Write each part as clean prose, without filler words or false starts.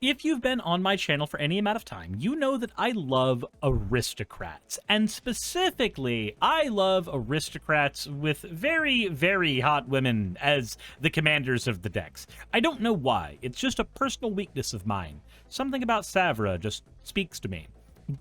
if you've been on my channel for any amount of time, you know that I love aristocrats, and specifically, I love aristocrats with very, very hot women as the commanders of the decks. I don't know why, it's just a personal weakness of mine. Something about Savra just speaks to me.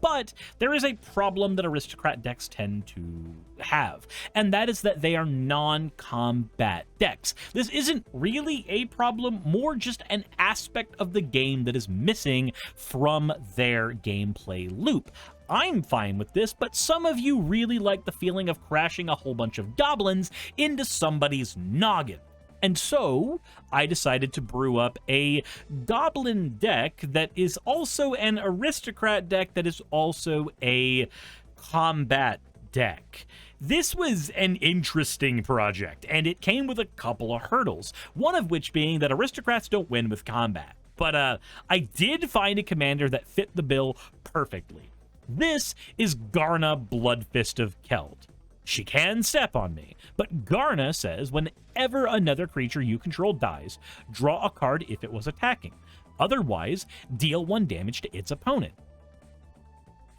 But there is a problem that aristocrat decks tend to have, and that is that they are non-combat decks. This isn't really a problem, more just an aspect of the game that is missing from their gameplay loop. I'm fine with this, but some of you really like the feeling of crashing a whole bunch of goblins into somebody's noggin. And so, I decided to brew up a Goblin deck that is also an Aristocrat deck that is also a combat deck. This was an interesting project, and it came with a couple of hurdles, one of which being that Aristocrats don't win with combat. But I did find a commander that fit the bill perfectly. This is Garna, Bloodfist of Keld. She can step on me, but Garna says whenever another creature you control dies, draw a card if it was attacking. Otherwise, deal 1 damage to its opponent.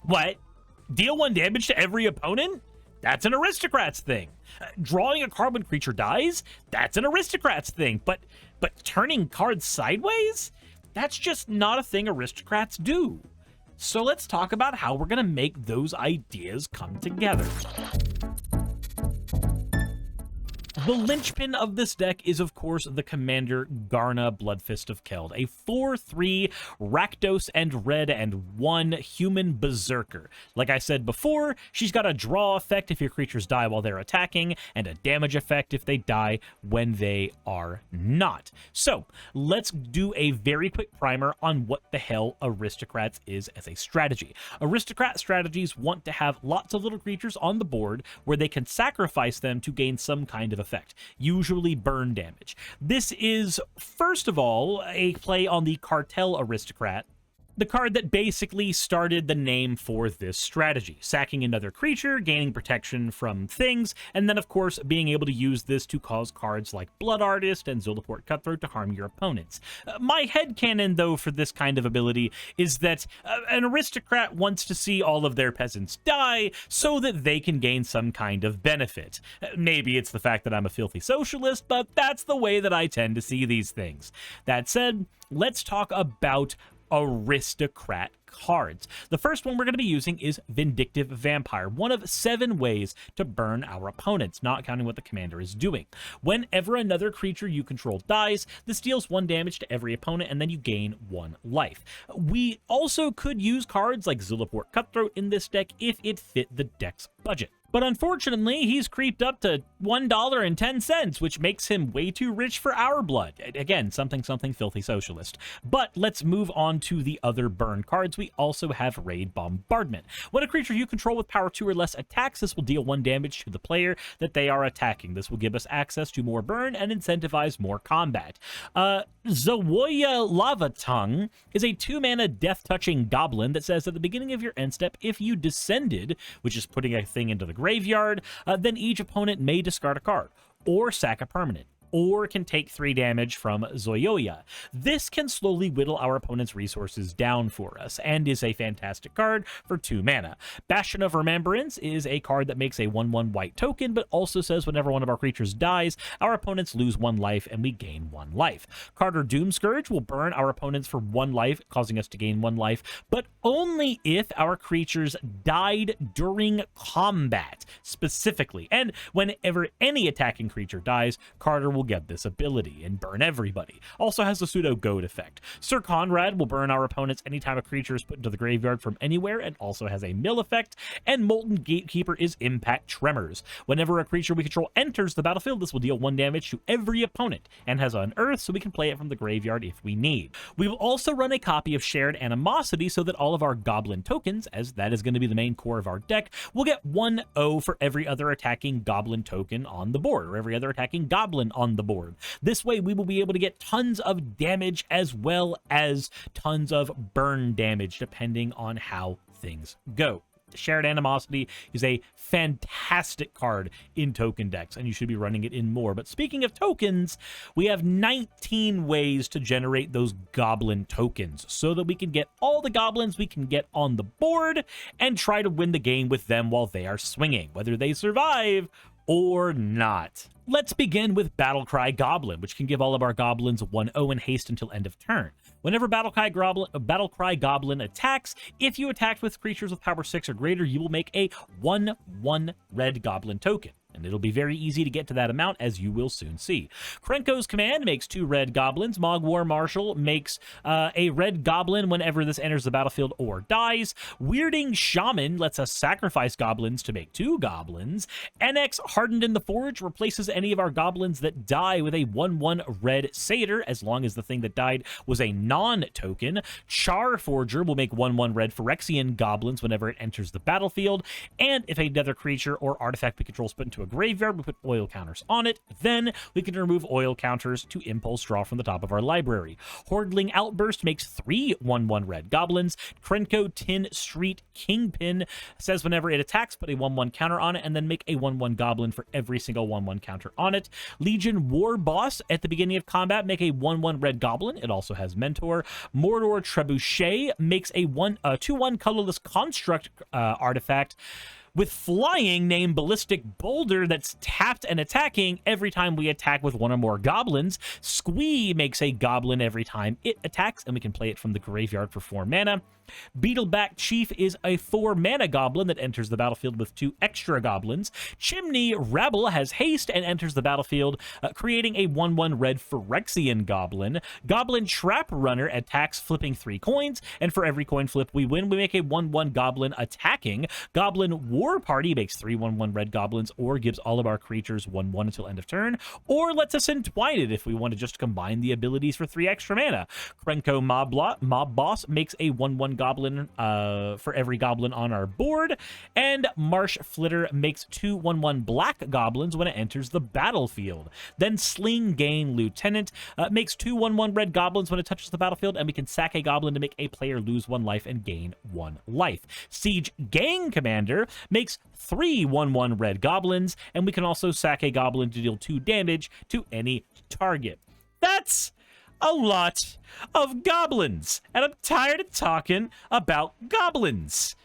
What? Deal 1 damage to every opponent? That's an Aristocrats thing. Drawing a card when creature dies? That's an Aristocrats thing. But turning cards sideways? That's just not a thing Aristocrats do. So let's talk about how we're going to make those ideas come together. The linchpin of this deck is, of course, the commander Garna, Bloodfist of Keld, a 4/3 Rakdos and red and 1 human berserker. Like I said before, she's got a draw effect if your creatures die while they're attacking, and a damage effect if they die when they are not. So, let's do a very quick primer on what the hell Aristocrats is as a strategy. Aristocrat strategies want to have lots of little creatures on the board where they can sacrifice them to gain some kind of effect, usually burn damage. This is, first of all, a play on the Cartel Aristocrat, the card that basically started the name for this strategy. Sacking another creature, gaining protection from things, and then of course being able to use this to cause cards like Blood Artist and Zulaport Cutthroat to harm your opponents. My headcanon though for this kind of ability is that an aristocrat wants to see all of their peasants die so that they can gain some kind of benefit. Maybe it's the fact that I'm a filthy socialist, but that's the way that I tend to see these things. That said, let's talk about aristocrat cards. The first one we're going to be using is Vindictive Vampire, one of 7 ways to burn our opponents, not counting what the commander is doing. Whenever another creature you control dies, this deals 1 damage to every opponent, and then you gain 1 life. We also could use cards like Zulaport Cutthroat in this deck if it fit the deck's budget. But unfortunately, he's creeped up to $1.10, which makes him way too rich for our blood. Again, something filthy socialist. But let's move on to the other burn cards. We also have Raid Bombardment. When a creature you control with power 2 or less attacks, this will deal 1 damage to the player that they are attacking. This will give us access to more burn and incentivize more combat. Zawoya Lava Tongue is a 2-mana death-touching goblin that says at the beginning of your end step, if you descended, which is putting a thing into the graveyard, then each opponent may discard a card, or sack a permanent, or can take 3 damage from Zoyoya. This can slowly whittle our opponent's resources down for us, and is a fantastic card for 2 mana. Bastion of Remembrance is a card that makes a 1/1 white token, but also says whenever one of our creatures dies, our opponents lose 1 life and we gain 1 life. Carter Doomscourge will burn our opponents for 1 life, causing us to gain 1 life, but only if our creatures died during combat, specifically. And whenever any attacking creature dies, Carter will get this ability and burn everybody. Also has the pseudo goad effect. Sir Conrad will burn our opponents anytime a creature is put into the graveyard from anywhere, and also has a mill effect. And Molten Gatekeeper is Impact Tremors. Whenever a creature we control enters the battlefield, this will deal 1 damage to every opponent, and has unearth, so we can play it from the graveyard if we need. We will also run a copy of Shared Animosity so that all of our goblin tokens, as that is going to be the main core of our deck, will get 1/0 for every other attacking goblin token on the board, or every other attacking goblin on the board. This way we will be able to get tons of damage as well as tons of burn damage depending on how things go. Shared Animosity is a fantastic card in token decks, and you should be running it in more. But speaking of tokens, we have 19 ways to generate those goblin tokens so that we can get all the goblins we can get on the board and try to win the game with them while they are swinging, whether they survive or not. Let's begin with Battlecry Goblin, which can give all of our goblins 1/0 and haste until end of turn. Whenever Battlecry Goblin attacks, if you attacked with creatures with power 6 or greater, you will make a 1/1 red goblin token. And it'll be very easy to get to that amount, as you will soon see. Krenko's Command makes 2 red goblins. Mogwar Marshal makes a red goblin whenever this enters the battlefield or dies. Weirding Shaman lets us sacrifice goblins to make 2 goblins. NX Hardened in the Forge replaces any of our goblins that die with a 1/1 red satyr, as long as the thing that died was a non-token. Char Forger will make 1/1 red Phyrexian goblins whenever it enters the battlefield. And if another creature or artifact we control is put into a graveyard, we put oil counters on it. Then we can remove oil counters to impulse draw from the top of our library. Hordling Outburst makes 3 1/1 red goblins. Krenko Tin Street Kingpin says whenever it attacks, put a 1/1 counter on it, and then make a 1/1 goblin for every single 1/1 counter on it. Legion War Boss, at the beginning of combat, make a 1/1 red goblin. It also has Mentor. Mordor Trebuchet makes a 2/1 colorless construct artifact with flying named Ballistic Boulder that's tapped and attacking every time we attack with 1 or more goblins. Squee makes a goblin every time it attacks, and we can play it from the graveyard for 4 mana. Beetleback Chief is a 4 mana goblin that enters the battlefield with 2 extra goblins. Chimney Rabble has haste and enters the battlefield, creating a 1/1 red Phyrexian goblin. Goblin Trap Runner attacks flipping 3 coins, and for every coin flip we win, we make a 1/1 goblin attacking. Goblin War Party makes 3 1/1 red goblins, or gives all of our creatures 1/1 until end of turn, or lets us entwine it if we want to just combine the abilities for 3 extra mana. Krenko Mob Boss makes a 1/1 goblin for every goblin on our board, and Marsh Flitter makes 2 1/1 black goblins when it enters the battlefield. Then Sling Gain Lieutenant makes 2 1/1 red goblins when it touches the battlefield, and we can sack a goblin to make a player lose 1 life and gain 1 life. Siege Gang Commander makes 3 1/1 red goblins, and we can also sack a goblin to deal 2 damage to any target. That's a lot of goblins, and I'm tired of talking about goblins.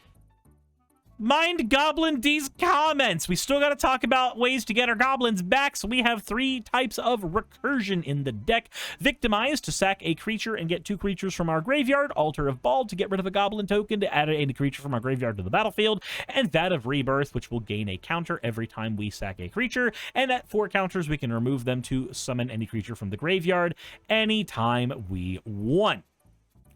Mind Goblin D's comments. We still got to talk about ways to get our goblins back, so we have 3 types of recursion in the deck. Victimize, to sack a creature and get 2 creatures from our graveyard. Altar of Ball, to get rid of a goblin token to add a creature from our graveyard to the battlefield. And Vat of Rebirth, which will gain a counter every time we sack a creature. And at 4 counters, we can remove them to summon any creature from the graveyard anytime we want.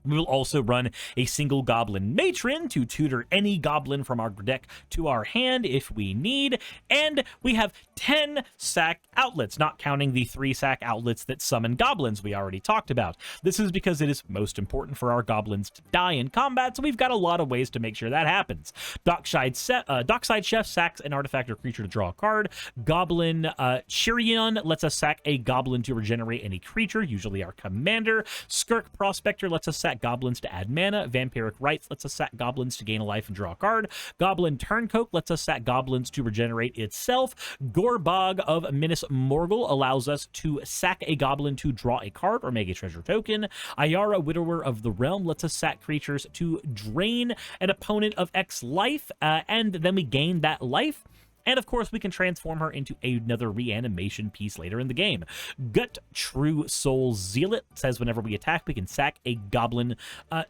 We will also run a single Goblin Matron to tutor any goblin from our deck to our hand if we need, and we have 10 sack outlets, not counting the 3 sack outlets that summon goblins we already talked about. This is because it is most important for our goblins to die in combat, so we've got a lot of ways to make sure that happens. Dockside Chef sacks an artifact or creature to draw a card. Goblin Chirion lets us sack a goblin to regenerate any creature, usually our commander. Skirk Prospector lets us sack goblins to add mana. Vampiric Rites lets us sack goblins to gain a life and draw a card. Goblin Turncoat lets us sack goblins to regenerate itself. Gorbog of Minas Morgul allows us to sack a goblin to draw a card or make a treasure token. Ayara, Widower of the Realm, lets us sack creatures to drain an opponent of X life, and then we gain that life. And of course, we can transform her into another reanimation piece later in the game. Gut True Soul Zealot says whenever we attack, we can sack a goblin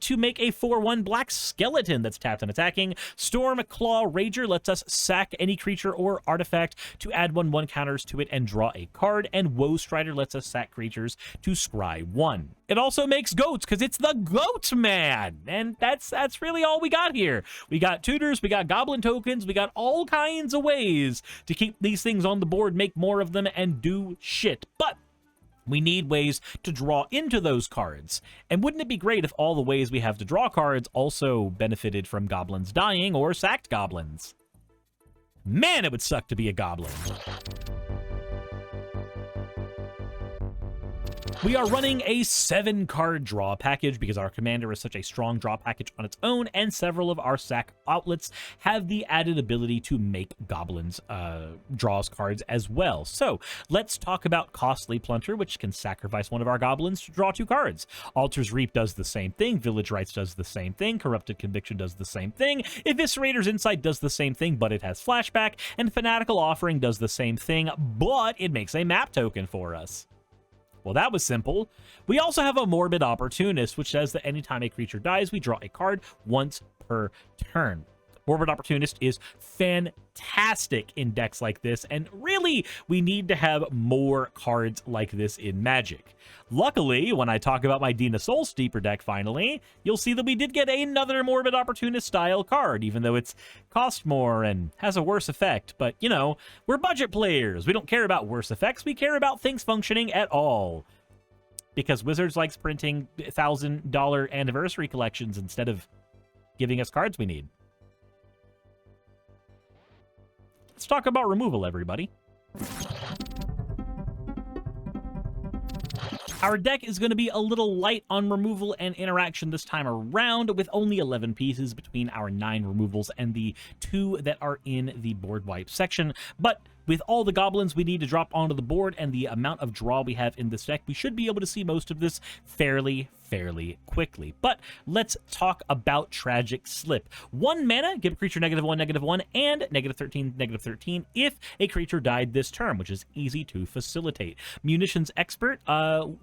to make a 4/1 black skeleton that's tapped and attacking. Storm Claw Rager lets us sack any creature or artifact to add 1/1 counters to it and draw a card. And Woe Strider lets us sack creatures to scry 1. It also makes goats because it's the Goat Man. And that's really all we got here. We got tutors, we got goblin tokens, we got all kinds of ways to keep these things on the board, make more of them, and do shit. But we need ways to draw into those cards. And wouldn't it be great if all the ways we have to draw cards also benefited from goblins dying or sacked goblins? Man, it would suck to be a goblin. We are running a 7-card draw package because our commander is such a strong draw package on its own, and several of our sack outlets have the added ability to make goblins draws cards as well. So let's talk about Costly Plunter, which can sacrifice one of our goblins to draw 2 cards. Altar's Reap does the same thing, Village Rites does the same thing, Corrupted Conviction does the same thing, Eviscerator's Insight does the same thing, but it has flashback, and Fanatical Offering does the same thing, but it makes a map token for us. Well, that was simple. We also have a Morbid Opportunist, which says that anytime a creature dies, we draw a card once per turn. Morbid Opportunist is fantastic in decks like this, and really, we need to have more cards like this in Magic. Luckily, when I talk about my Dina Soul Steeper deck finally, you'll see that we did get another Morbid Opportunist style card, even though it's cost more and has a worse effect. But, you know, we're budget players. We don't care about worse effects. We care about things functioning at all. Because Wizards likes printing $1,000 anniversary collections instead of giving us cards we need. Let's talk about removal, everybody. Our deck is going to be a little light on removal and interaction this time around, with only 11 pieces between our 9 removals and the 2 that are in the board wipe section. But with all the goblins we need to drop onto the board and the amount of draw we have in this deck, we should be able to see most of this fairly quickly. But let's talk about Tragic Slip. 1 mana, give a creature -1/-1, and -13/-13 if a creature died this turn, which is easy to facilitate. Munitions Expert,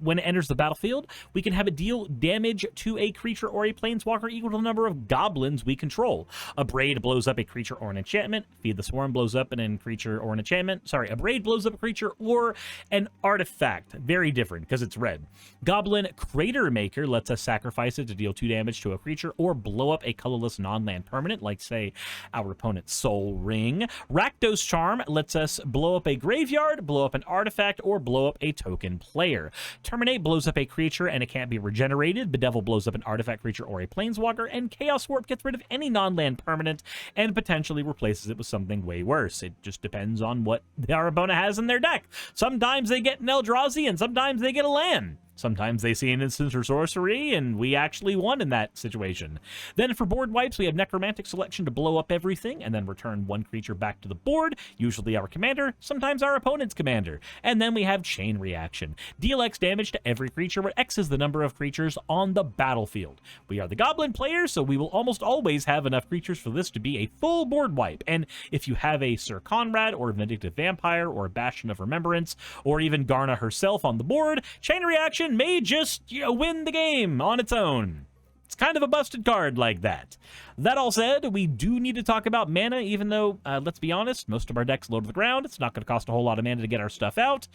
when it enters the battlefield, we can have it deal damage to a creature or a planeswalker equal to the number of goblins we control. A Braid blows up a creature or an enchantment. Feed the Swarm blows up a creature or an enchantment. Sorry, a Braid blows up a creature or an artifact. Very different because it's red. Goblin Crater Maker lets us sacrifice it to deal 2 damage to a creature or blow up a colorless non-land permanent, like, say, our opponent's Soul Ring. Rakdos Charm lets us blow up a graveyard, blow up an artifact, or blow up a token player. Terminate blows up a creature and it can't be regenerated. Bedevil blows up an artifact, creature, or a planeswalker. And Chaos Warp gets rid of any non-land permanent and potentially replaces it with something way worse. It just depends on what our opponent has in their deck. Sometimes they get an Eldrazi and sometimes they get a land. Sometimes they see an instant or sorcery, and we actually won in that situation. Then for board wipes, we have Necromantic Selection to blow up everything, and then return 1 creature back to the board, usually our commander, sometimes our opponent's commander. And then we have Chain Reaction. Deal X damage to every creature, where X is the number of creatures on the battlefield. We are the Goblin players, so we will almost always have enough creatures for this to be a full board wipe. And if you have a Sir Conrad, or a Vindictive Vampire, or a Bastion of Remembrance, or even Garna herself on the board, Chain Reaction may just, win the game on its own. It's kind of a busted card like that. That all said, we do need to talk about mana, even though, let's be honest, most of our decks low to the ground. It's not going to cost a whole lot of mana to get our stuff out,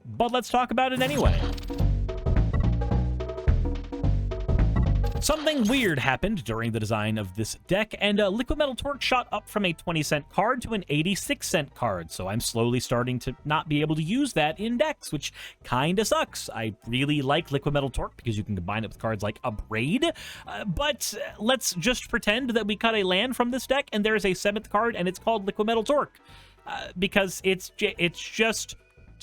but let's talk about it anyway. Something weird happened during the design of this deck, and Liquid Metal Torque shot up from a 20-cent card to an 86-cent card, so I'm slowly starting to not be able to use that in decks, which kinda sucks. I really like Liquid Metal Torque because you can combine it with cards like a Braid, but let's just pretend that we cut a land from this deck, and there's a 7th card, and it's called Liquid Metal Torque, because it's just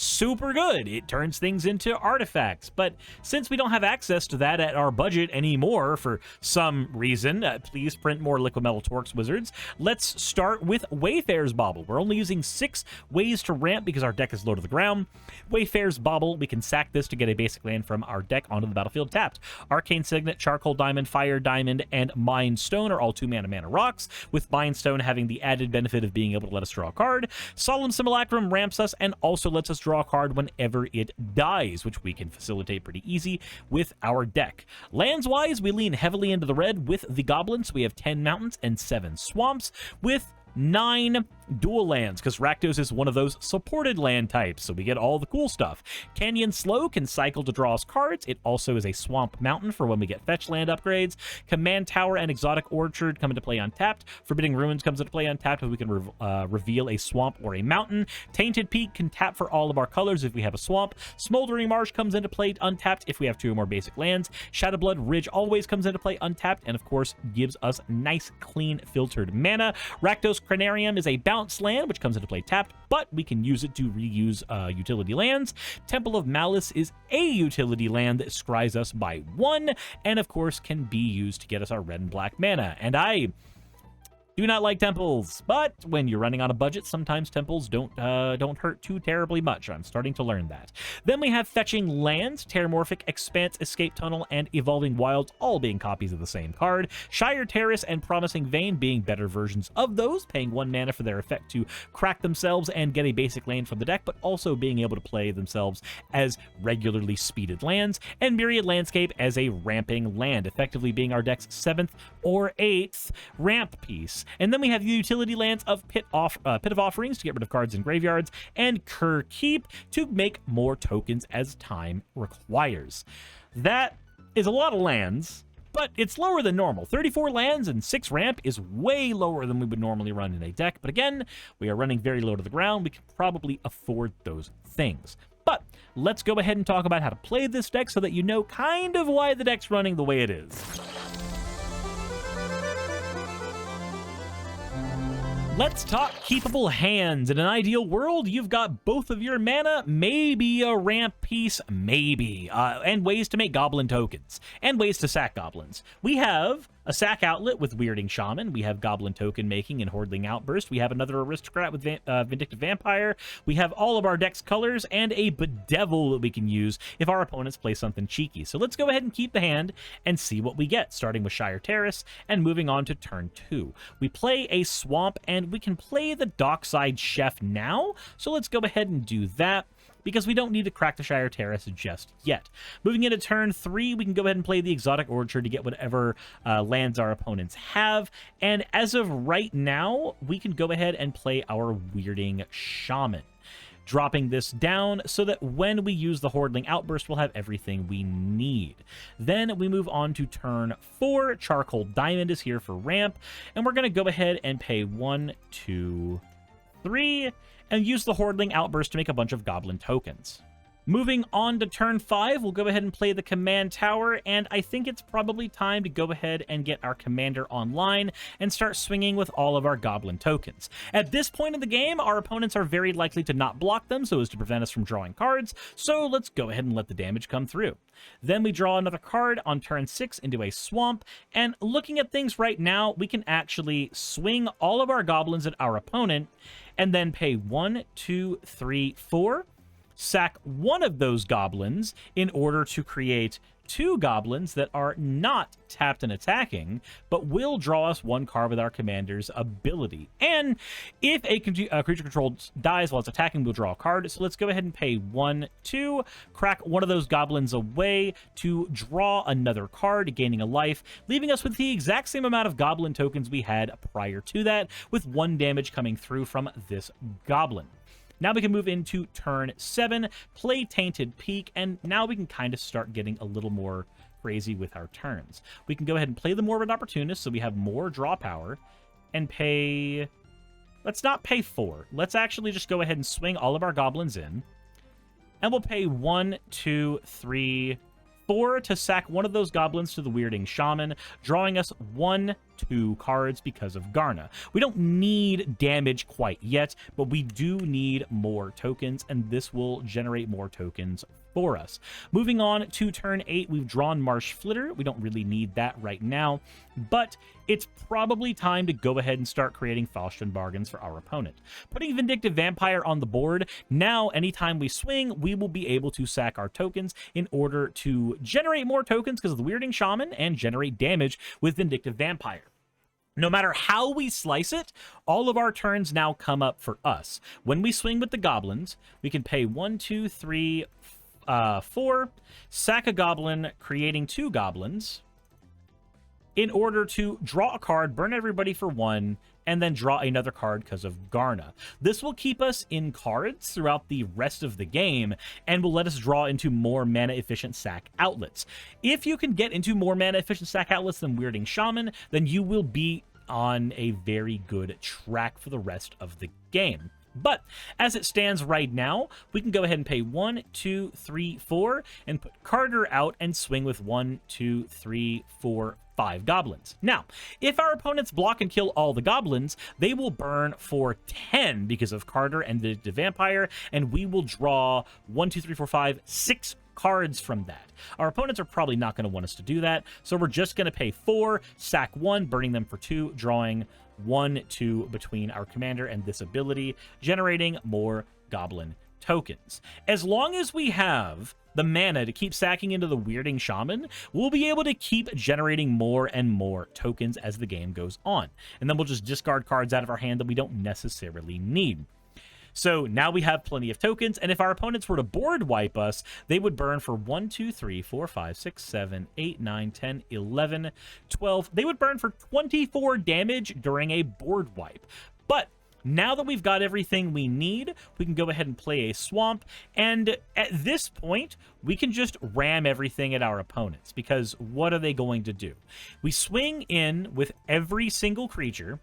super good. It turns things into artifacts. But since we don't have access to that at our budget anymore for some reason, please print more Liquid Metal Torques, Wizards. Let's start with Wayfarer's Bauble. We're only using 6 ways to ramp because our deck is low to the ground. Wayfarer's Bauble, we can sack this to get a basic land from our deck onto the battlefield tapped. Arcane Signet, Charcoal Diamond, Fire Diamond, and Mind Stone are all 2 mana rocks, with Mind Stone having the added benefit of being able to let us draw a card. Solemn Simulacrum ramps us and also lets us draw a card whenever it dies, which we can facilitate pretty easy with our deck. Lands-wise, we lean heavily into the red with the Goblins. We have 10 mountains and 7 swamps, with 9 dual lands, because Rakdos is one of those supported land types, so we get all the cool stuff. Canyon Slow can cycle to draw us cards. It also is a swamp mountain for when we get fetch land upgrades. Command Tower and Exotic Orchard come into play untapped. Forbidding Ruins comes into play untapped if we can reveal a swamp or a mountain. Tainted Peak can tap for all of our colors if we have a swamp. Smoldering Marsh comes into play untapped if we have 2 or more basic lands. Shadowblood Ridge always comes into play untapped, and of course gives us nice, clean, filtered mana. Rakdos Ghost Cranarium is a bounce land, which comes into play tapped, but we can use it to reuse utility lands. Temple of Malice is a utility land that scries us by 1, and of course can be used to get us our red and black mana. And I do not like temples, but when you're running on a budget, sometimes temples don't hurt too terribly much. I'm starting to learn that. Then we have Fetching Lands, Terramorphic, Expanse, Escape Tunnel, and Evolving Wilds, all being copies of the same card. Shire Terrace and Promising Vein being better versions of those, paying 1 mana for their effect to crack themselves and get a basic land from the deck, but also being able to play themselves as regularly speeded lands. And Myriad Landscape as a ramping land, effectively being our deck's 7th or 8th ramp piece. And then we have the utility lands of Pit of Offerings to get rid of cards in graveyards, and Kur Keep to make more tokens as time requires. That is a lot of lands, but it's lower than normal. 34 lands and 6 ramp is way lower than we would normally run in a deck. But again, we are running very low to the ground. We can probably afford those things. But let's go ahead and talk about how to play this deck so that you know kind of why the deck's running the way it is. Let's talk keepable hands. In an ideal world, you've got both of your mana, maybe a ramp piece, maybe, and ways to make goblin tokens, and ways to sack goblins. We have a sack outlet with Weirding Shaman. We have goblin token making and Hordling Outburst. We have another Aristocrat with Vindictive Vampire. We have all of our deck's colors and a Bedevil that we can use if our opponents play something cheeky. So let's go ahead and keep the hand and see what we get, starting with Shire Terrace and moving on to turn 2. We play a Swamp, and we can play the Dockside Chef now. So let's go ahead and do that, because we don't need to crack the Shire Terrace just yet. Moving into turn 3, we can go ahead and play the Exotic Orchard to get whatever lands our opponents have. And as of right now, we can go ahead and play our Weirding Shaman, dropping this down so that when we use the Hordling Outburst, we'll have everything we need. Then we move on to turn 4. Charcoal Diamond is here for ramp, and we're going to go ahead and pay 1, 2, 3, and use the Hordling Outburst to make a bunch of goblin tokens. Moving on to turn 5, we'll go ahead and play the Command Tower, and I think it's probably time to go ahead and get our commander online and start swinging with all of our goblin tokens. At this point in the game, our opponents are very likely to not block them so as to prevent us from drawing cards, so let's go ahead and let the damage come through. Then we draw another card on turn 6 into a Swamp, and looking at things right now, we can actually swing all of our goblins at our opponent, and then pay 1, 2, 3, 4, sack one of those goblins in order to create 2 goblins that are not tapped and attacking, but will draw us 1 card with our commander's ability. And if a creature controlled dies while it's attacking, we'll draw a card. So let's go ahead and pay 1, 2, crack one of those goblins away to draw another card, gaining a life, leaving us with the exact same amount of goblin tokens we had prior to that, with 1 damage coming through from this goblin. Now we can move into turn 7, play Tainted Peak, and now we can kind of start getting a little more crazy with our turns. We can go ahead and play the Morbid Opportunist so we have more draw power, and pay... Let's not pay 4. Let's actually just go ahead and swing all of our goblins in, and we'll pay 1, 2, 3, 4 to sack one of those goblins to the Weirding Shaman, drawing us 1, 2 cards because of Garna. We don't need damage quite yet, but we do need more tokens, and this will generate more tokens for us. Moving on to turn 8, we've drawn Marsh Flitter. We don't really need that right now, but it's probably time to go ahead and start creating Faustian Bargains for our opponent. Putting Vindictive Vampire on the board, now anytime we swing, we will be able to sack our tokens in order to generate more tokens because of the Weirding Shaman and generate damage with Vindictive Vampire. No matter how we slice it, all of our turns now come up for us. When we swing with the goblins, we can pay 1, 2, 3, 4, sack a goblin, creating 2 goblins, in order to draw a card, burn everybody for 1, and then draw another card because of Garna. This will keep us in cards throughout the rest of the game, and will let us draw into more mana-efficient sack outlets. If you can get into more mana-efficient sack outlets than Weirding Shaman, then you will be on a very good track for the rest of the game. But as it stands right now, we can go ahead and pay 1, 2, 3, 4, and put Carter out and swing with 1, 2, 3, 4, 5 goblins. Now, if our opponents block and kill all the goblins, they will burn for 10 because of Carter and the Vampire, and we will draw 1, 2, 3, 4, 5, 6 cards from that. Our opponents are probably not going to want us to do that, so we're just going to pay 4, sack 1, burning them for 2, drawing 1, 2 between our commander and this ability, generating more goblin tokens. As long as we have the mana to keep sacking into the Weirding Shaman, we'll be able to keep generating more and more tokens as the game goes on. And then we'll just discard cards out of our hand that we don't necessarily need. So now we have plenty of tokens, and if our opponents were to board wipe us, they would burn for 1, 2, 3, 4, 5, 6, 7, 8, 9, 10, 11, 12. They would burn for 24 damage during a board wipe. But now that we've got everything we need, we can go ahead and play a swamp, and at this point, we can just ram everything at our opponents, because what are they going to do? We swing in with every single creature,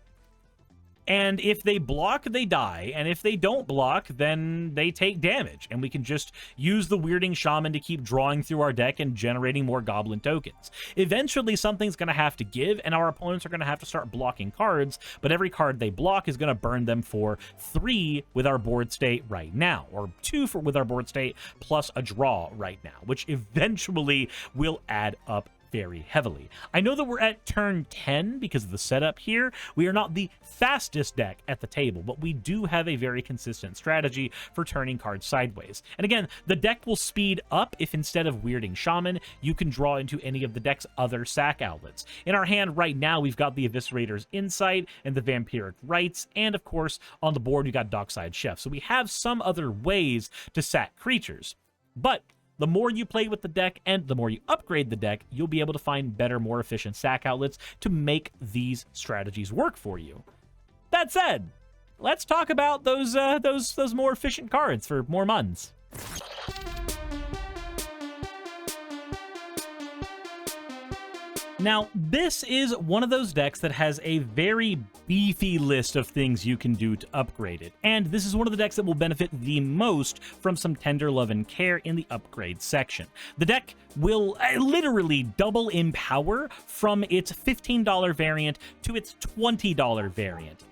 and if they block, they die. And if they don't block, then they take damage. And we can just use the Weirding Shaman to keep drawing through our deck and generating more goblin tokens. Eventually, something's going to have to give, and our opponents are going to have to start blocking cards. But every card they block is going to burn them for 3 with our board state right now. Or 2 with our board state, plus a draw right now. Which eventually will add up very heavily. I know that we're at turn 10 because of the setup here. We are not the fastest deck at the table, but we do have a very consistent strategy for turning cards sideways. And again, the deck will speed up if instead of Weirding Shaman, you can draw into any of the deck's other sack outlets. In our hand right now, we've got the Eviscerator's Insight and the Vampiric Rites, and of course, on the board, we got Dockside Chef. So we have some other ways to sack creatures. But the more you play with the deck and the more you upgrade the deck, you'll be able to find better, more efficient sack outlets to make these strategies work for you. That said, let's talk about those more efficient cards for more muns. Now, this is one of those decks that has a very beefy list of things you can do to upgrade it, and this is one of the decks that will benefit the most from some tender love and care in the upgrade section. The deck will literally double in power from its $15 variant to its $20 variant.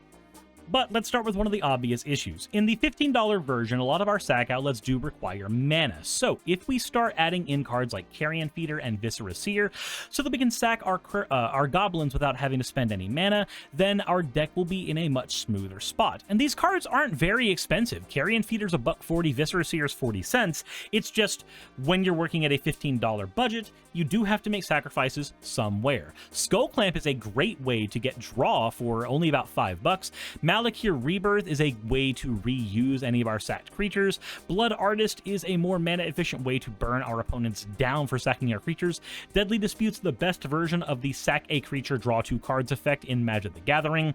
But let's start with one of the obvious issues. In the $15 version, a lot of our sack outlets do require mana. So if we start adding in cards like Carrion Feeder and Viscera Seer, so that we can sack our goblins without having to spend any mana, then our deck will be in a much smoother spot. And these cards aren't very expensive. Carrion Feeder's $1.40, Viscera Seer's 40 cents. It's just when you're working at a $15 budget, you do have to make sacrifices somewhere. Skull Clamp is a great way to get draw for only about $5. Malakir Rebirth is a way to reuse any of our sacked creatures. Blood Artist is a more mana-efficient way to burn our opponents down for sacking our creatures. Deadly Dispute's the best version of the sack a creature, draw 2 cards effect in Magic the Gathering.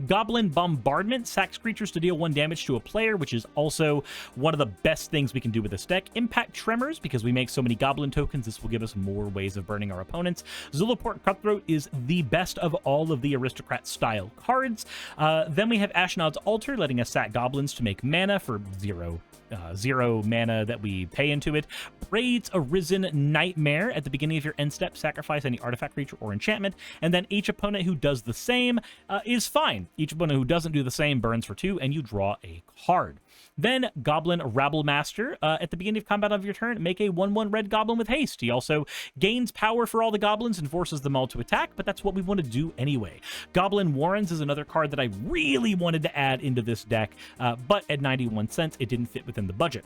Goblin Bombardment sacks creatures to deal 1 damage to a player, which is also one of the best things we can do with this deck. Impact Tremors, because we make so many goblin tokens, this will give us more ways of burning our opponents. Zulaport Cutthroat is the best of all of the Aristocrat style cards. Then we have Ashnod's Altar, letting us sack goblins to make mana for zero mana that we pay into it. Braid's Arisen Nightmare, at the beginning of your end step, sacrifice any artifact, creature, or enchantment, and then each opponent who does the same is fine. Each opponent who doesn't do the same burns for 2, and you draw a card. Then Goblin Rabblemaster, at the beginning of combat of your turn, make a 1/1 red goblin with haste. He also gains power for all the goblins and forces them all to attack, but that's what we want to do anyway. Goblin Warrens is another card that I really wanted to add into this deck, but at 91 cents, it didn't fit within the budget.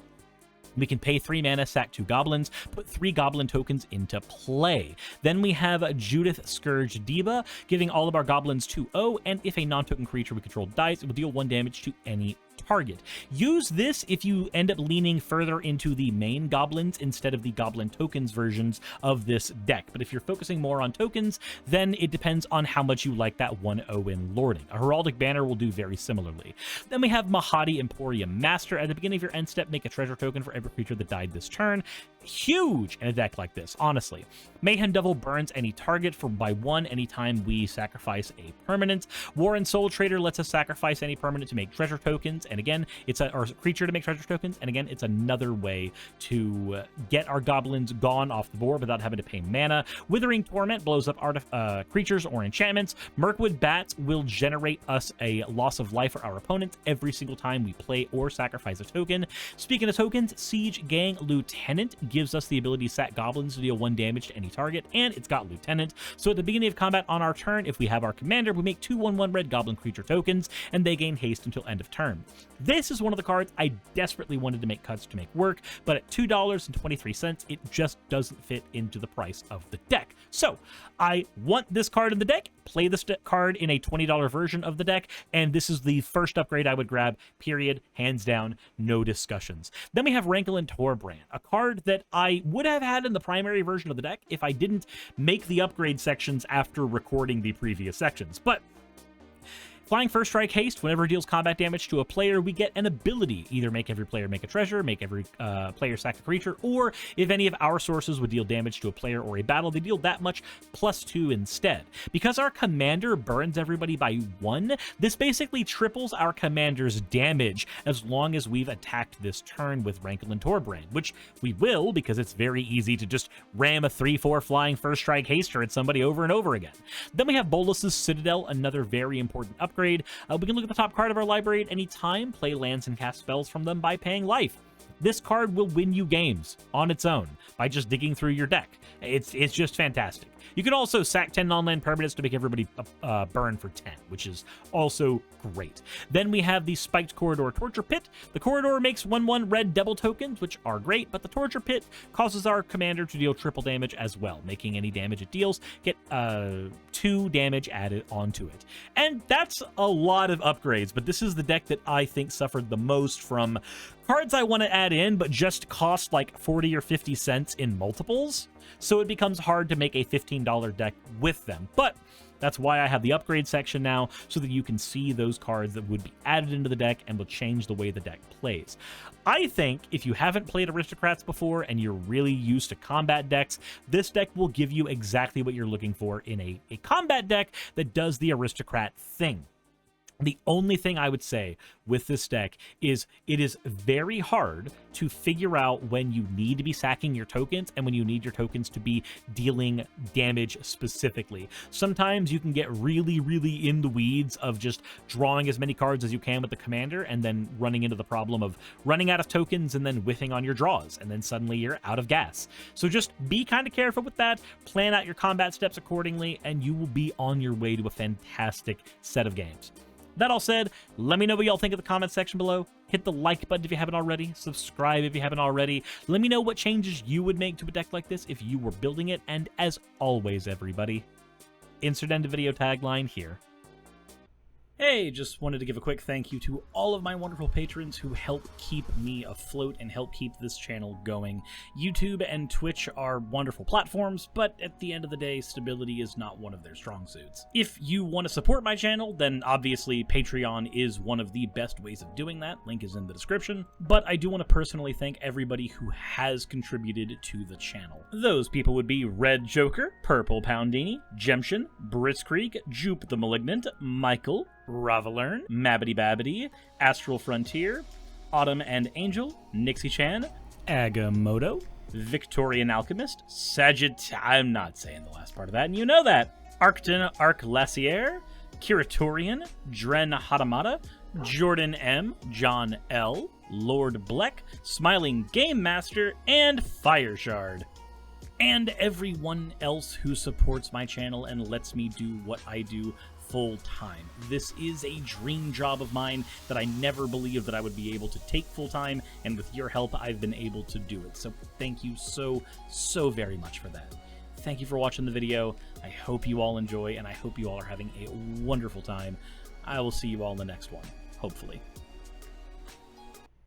We can pay 3 mana, sack 2 goblins, put 3 goblin tokens into play. Then we have Judith Scourge Diva, giving all of our goblins 2/0, and if a non-token creature we control dies, it will deal 1 damage to any target. Use this if you end up leaning further into the main goblins instead of the goblin tokens versions of this deck. But if you're focusing more on tokens, then it depends on how much you like that 1/0 in lording. A Heraldic Banner will do very similarly. Then we have Mahadi Emporium Master. At the beginning of your end step, make a treasure token for every creature that died this turn. Huge in a deck like this, honestly. Mayhem Devil burns any target by 1 anytime we sacrifice a permanent. Warren Soul Trader lets us sacrifice any permanent to make treasure tokens. and again, it's or creature to make treasure tokens, and again, it's another way to get our goblins gone off the board without having to pay mana. Withering Torment blows up creatures or enchantments. Mirkwood Bats will generate us a loss of life for our opponents every single time we play or sacrifice a token. Speaking of tokens, Siege Gang Lieutenant gives us the ability to sack goblins to deal 1 damage to any target, and it's got Lieutenant. So at the beginning of combat on our turn, if we have our commander, we make 2/1/1 red goblin creature tokens, and they gain haste until end of turn. This is one of the cards I desperately wanted to make cuts to make work, but at $2.23, it just doesn't fit into the price of the deck. So I want this card in the deck, play this card in a $20 version of the deck, and this is the first upgrade I would grab, period, hands down, no discussions. Then we have Rankle and Torbrand, a card that I would have had in the primary version of the deck if I didn't make the upgrade sections after recording the previous sections. But Flying First Strike Haste, whenever it deals combat damage to a player, we get an ability. Either make every player make a treasure, make every player sack a creature, or if any of our sources would deal damage to a player or a battle, they deal that much +2 instead. Because our commander burns everybody by 1, this basically triples our commander's damage as long as we've attacked this turn with Rankle and Torbrand, which we will because it's very easy to just ram a 3/4 Flying First Strike Haster at somebody over and over again. Then we have Bolus's Citadel, another very important upgrade. We can look at the top card of our library at any time, play lands and cast spells from them by paying life. This card will win you games on its own by just digging through your deck. It's just fantastic. You can also sack 10 non-land permanents to make everybody burn for 10, which is also great. Then we have the Spiked Corridor Torture Pit. The Corridor makes 1/1 red double tokens, which are great, but the Torture Pit causes our commander to deal triple damage as well, making any damage it deals get 2 damage added onto it. And that's a lot of upgrades, but this is the deck that I think suffered the most from cards I want to add in, but just cost like 40 or 50 cents in multiples, so it becomes hard to make a $15 deck with them. But that's why I have the upgrade section now, so that you can see those cards that would be added into the deck and will change the way the deck plays. I think if you haven't played Aristocrats before and you're really used to combat decks, this deck will give you exactly what you're looking for in a combat deck that does the Aristocrat thing. The only thing I would say with this deck is it is very hard to figure out when you need to be sacking your tokens and when you need your tokens to be dealing damage specifically. Sometimes you can get really, really in the weeds of just drawing as many cards as you can with the commander and then running into the problem of running out of tokens and then whiffing on your draws, and then suddenly you're out of gas. So just be kind of careful with that, plan out your combat steps accordingly, and you will be on your way to a fantastic set of games. That all said, let me know what y'all think in the comment section below. Hit the like button if you haven't already. Subscribe if you haven't already. Let me know what changes you would make to a deck like this if you were building it. And as always, everybody, insert end of video tagline here. Hey, just wanted to give a quick thank you to all of my wonderful patrons who help keep me afloat and help keep this channel going. YouTube and Twitch are wonderful platforms, but at the end of the day, stability is not one of their strong suits. If you want to support my channel, then obviously Patreon is one of the best ways of doing that. Link is in the description. But I do want to personally thank everybody who has contributed to the channel. Those people would be Red Joker, Purple Poundini, Jemshin, Britzkrieg, Jupe the Malignant, Michael, Ravelern, Mabbity Babbity, Astral Frontier, Autumn and Angel, Nixie Chan, Agamotto, Victorian Alchemist, I'm not saying the last part of that, and you know that, Arcton Arclacier, Kiratorian, Dren Hadamata, Jordan M, John L, Lord Bleck, Smiling Game Master, and Fireshard. And everyone else who supports my channel and lets me do what I do full-time. This is a dream job of mine that I never believed that I would be able to take full-time, and with your help, I've been able to do it. So thank you so very much for that. Thank you for watching the video. I hope you all enjoy, and I hope you all are having a wonderful time. I will see you all in the next one, hopefully.